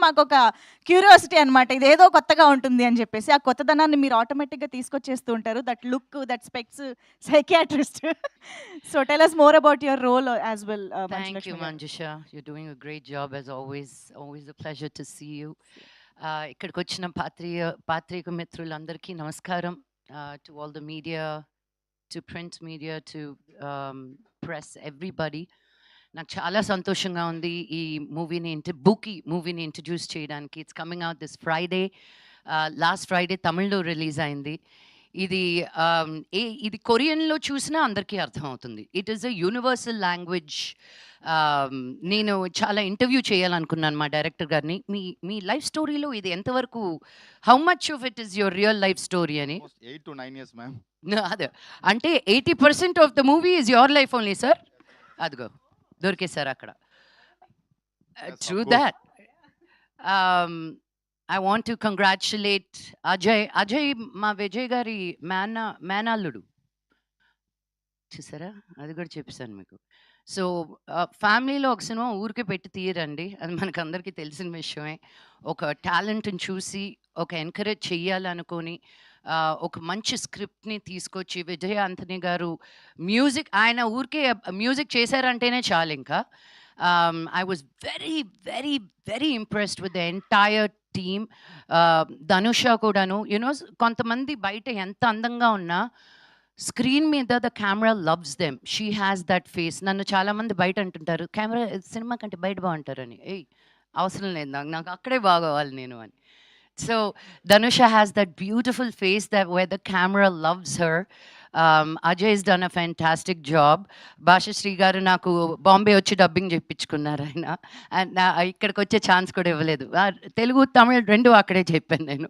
మాకొక క్యూరియాసిటీ అనమాట. ఇదేదో కొత్తగా ఉంటుంది అని చెప్పేసి. ఆ కొత్తదనాన్ని మీరు ఆటోమేటిక్‌గా తీసుకొచ్చేస్తూ ఉంటారు. That look, that specs, psychiatrist. So tell us more about your role as well, Thank you, Manjulakshmi garu. Manjusha. You're doing a great job as always. Always a pleasure to see you. ఇక్కడికి వచ్చిన పాత్రిక మిత్రులందరికీ నమస్కారం. To all the media, to print media, to press, everybody. నాకు చాలా సంతోషంగా ఉంది ఈ bookie మూవీని ఇంట్రడ్యూస్ చేయడానికి. It's coming out this Friday. Last Friday తమిళ్లో రిలీజ్ అయింది. ఇది ఇది కొరియన్లో చూసినా అందరికీ అర్థమవుతుంది. It is a universal language. నేను చాలా ఇంటర్వ్యూ చేయాలనుకున్నాను మా డైరెక్టర్ గారిని. మీ మీ లైఫ్ స్టోరీలో ఇది ఎంతవరకు, how much of it is your real life story అని. 8 to 9 years, ma'am. అదే అంటే 80% of the movie is your life only sir. అదిగో దొరికేశారు అక్కడ. Yes, of true course. That. I want to congratulate Ajay. Ajay మా విజయ్ గారి మేనల్లుడు. చూసారా, అది కూడా చెప్పేశాను మీకు. సో ఫ్యామిలీలో ఒక సినిమా ఊరికే పెట్టి తీయరండి, అది మనకు అందరికీ తెలిసిన విషయమే. ఒక టాలెంట్ని చూసి ఒక ఎంకరేజ్ చెయ్యాలనుకొని ఒక మంచి స్క్రిప్ట్ని తీసుకొచ్చి విజయ్ ఆంథనీ గారు మ్యూజిక్, ఆయన ఊరికే మ్యూజిక్ చేశారంటేనే చాలు ఇంకా. I was very very very impressed with the entire team. Dhanusha కూడాను. యూనో కొంతమంది బయట ఎంత అందంగా ఉన్నా స్క్రీన్ మీద the camera loves them. She has that face. నన్ను చాలామంది బయట అంటుంటారు కెమెరా సినిమా కంటే బయట బాగుంటారని. ఏయ్ అవసరం లేదు, నాకు అక్కడే బాగోవాలి నేను అని. So Dhanusha has that beautiful face that where the camera loves her. Ajay is done a fantastic job. Bhashasri గారు నాకు బాంబే వచ్చి డబ్బింగ్ చెప్పించుకున్నారు ఆయన. అండ్ ఇక్కడికి వచ్చే ఛాన్స్ కూడా ఇవ్వలేదు. తెలుగు తమిళ్ రెండు అక్కడే చెప్పాను నేను.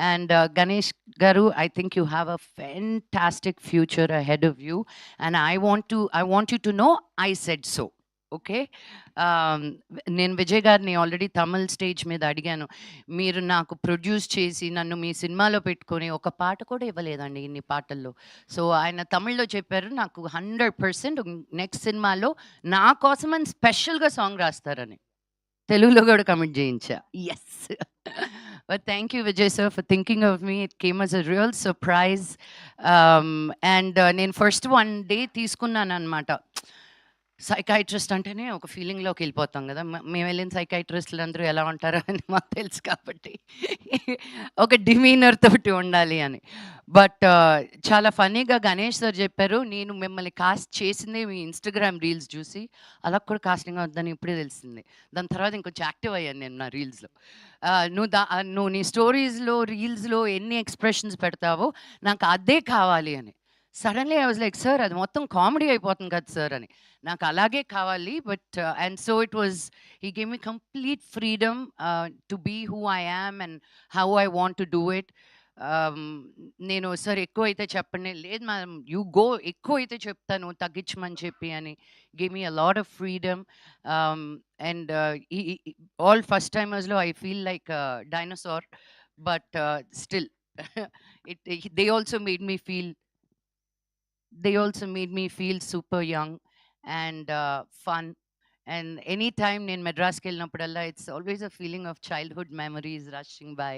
And Ganesh Garu, I think you have a fantastic future ahead of you, and I want you to know I said so. Okay. నేను విజయ్ గారిని ఆల్రెడీ తమిళ్ స్టేజ్ మీద అడిగాను, మీరు నాకు ప్రొడ్యూస్ చేసి నన్ను మీ సినిమాలో పెట్టుకొని ఒక పాట కూడా ఇవ్వలేదండి ఇన్ని పాటల్లో. సో ఆయన తమిళ్లో చెప్పారు నాకు 100% నెక్స్ట్ సినిమాలో నా కోసమని స్పెషల్గా సాంగ్ రాస్తారని. తెలుగులో కూడా కమిట్ చేయించా. Yes. But thank you Vijay sir for thinking of me. It came as a real surprise. And నేను ఫస్ట్ 1 day తీసుకున్నాను అనమాట. సైకాట్రిస్ట్ అంటేనే ఒక ఫీలింగ్లోకి వెళ్ళిపోతాం కదా. మేము వెళ్ళిన సైకాట్రిస్టులు అందరూ ఎలా ఉంటారో అని మాకు తెలుసు కాబట్టి ఒక డిమీనర్ తోటి ఉండాలి అని. బట్ చాలా ఫన్నీగా గణేష్ సార్ చెప్పారు, నేను మిమ్మల్ని కాస్ట్ చేసిందే మీ ఇన్స్టాగ్రామ్ రీల్స్ చూసి, అలా కూడా కాస్టింగ్ అవుతుందని ఇప్పుడే తెలిసింది. దాని తర్వాత ఇంకొంచెం యాక్టివ్ అయ్యాను నేను నా రీల్స్లో. నువ్వు నీ స్టోరీస్లో రీల్స్లో ఎన్ని ఎక్స్ప్రెషన్స్ పెడతావో నాకు అదే కావాలి అని. Suddenly I was like, sir అది మొత్తం కామెడీ అయిపోతుంది కదా సార్ అని. నాకు అలాగే కావాలి. But and so it was, he gave me complete freedom to be who I am and how I want to do it. నేను సార్ ఎక్కువ అయితే చెప్పండి, లేదు మ్యామ్ యూ గో, ఎక్కువ అయితే చెప్తాను తగ్గించమని చెప్పి అని. Give me a lot of freedom. And all first టైమర్స్లో I feel like dinosaur, but still they also made me feel super young and fun. And anytime నేను మెడ్రాస్కి వెళ్ళినప్పుడల్లా it's always a feeling of childhood memories rushing by.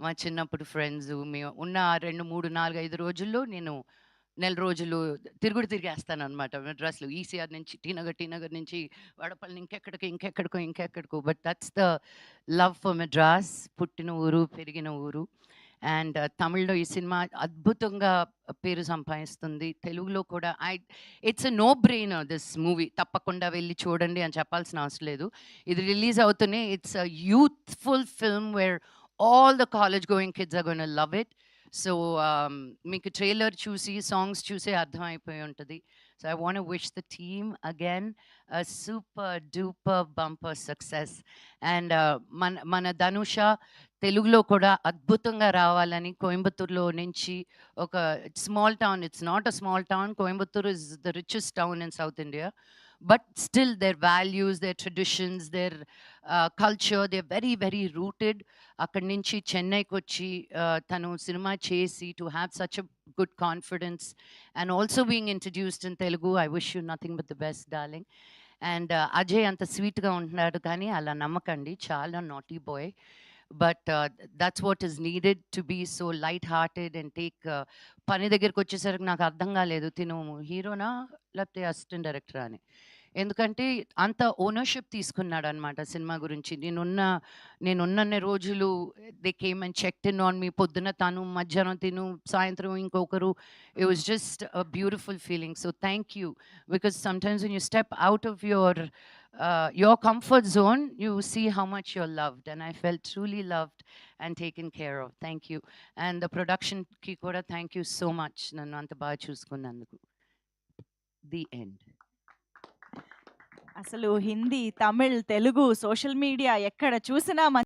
మా చిన్నప్పుడు friends, మేము ఉన్న 2, 3, 4, 5 రోజుల్లో నేను నెల రోజులు తిరిగేస్తాను అనమాట మెడ్రాస్లో. ఈసీఆర్ నుంచి టీనగర్ నుంచి వడపల్లి, ఇంకెక్కడికో. But that's the love for Madras. పుట్టిన ఊరు, పెరిగిన ఊరు. అండ్ తమిళ్లో ఈ సినిమా అద్భుతంగా పేరు సంపాదిస్తుంది. తెలుగులో కూడా it's a no brainer this movie. తప్పకుండా వెళ్ళి చూడండి అని చెప్పాల్సిన అవసరం లేదు. ఇది రిలీజ్ అవుతూనే it's a youthful film where all the college going kids are going to love it. So మీకు ట్రైలర్ చూసి సాంగ్స్ చూసే అర్థమైపోయి ఉంటుంది. So I want to wish the team again a super duper bumper success. And మన ధనుష తెలుగులో కూడా అద్భుతంగా రావాలని కోయంబత్తూరులో నుంచి, ఒక small town, it's not a small town, Coimbatore is the richest town in south India, but still their values, their traditions, their culture, they're very very rooted. అక్కడి నుంచి చెన్నైకి వచ్చి తను సినిమా చేసి to have such a good confidence and also being introduced in Telugu, I wish you nothing but the best, darling. And Ajay అంత స్వీట్గా ఉంటున్నాడు కానీ అలా నమ్మకండి, చాలా naughty boy. But that's what is needed to be so light hearted and take. పని దగ్గరికి వచ్చేసరికి నాకు అర్థం కాలేదు తిను హీరోనా లేకపోతే అసిస్టెంట్ డైరెక్టరా అని. ఎందుకంటే అంత ఓనర్షిప్ తీసుకున్నాడు అనమాట సినిమా గురించి. నేనున్నన్ని రోజులు they came and checked in on me. పొద్దున తను, మధ్యాహ్నం తిను, సాయంత్రం ఇంకొకరు. It was just a beautiful feeling. So thank you, because sometimes when you step out of your comfort zone, you see how much you're loved, and I felt truly loved and taken care of. Thank you. And the production ki kuda thank you so much, nannu anta baga chusukunnanduku. The end. అసలు Hindi, Tamil, Telugu, social media ఎక్కడ చూసినా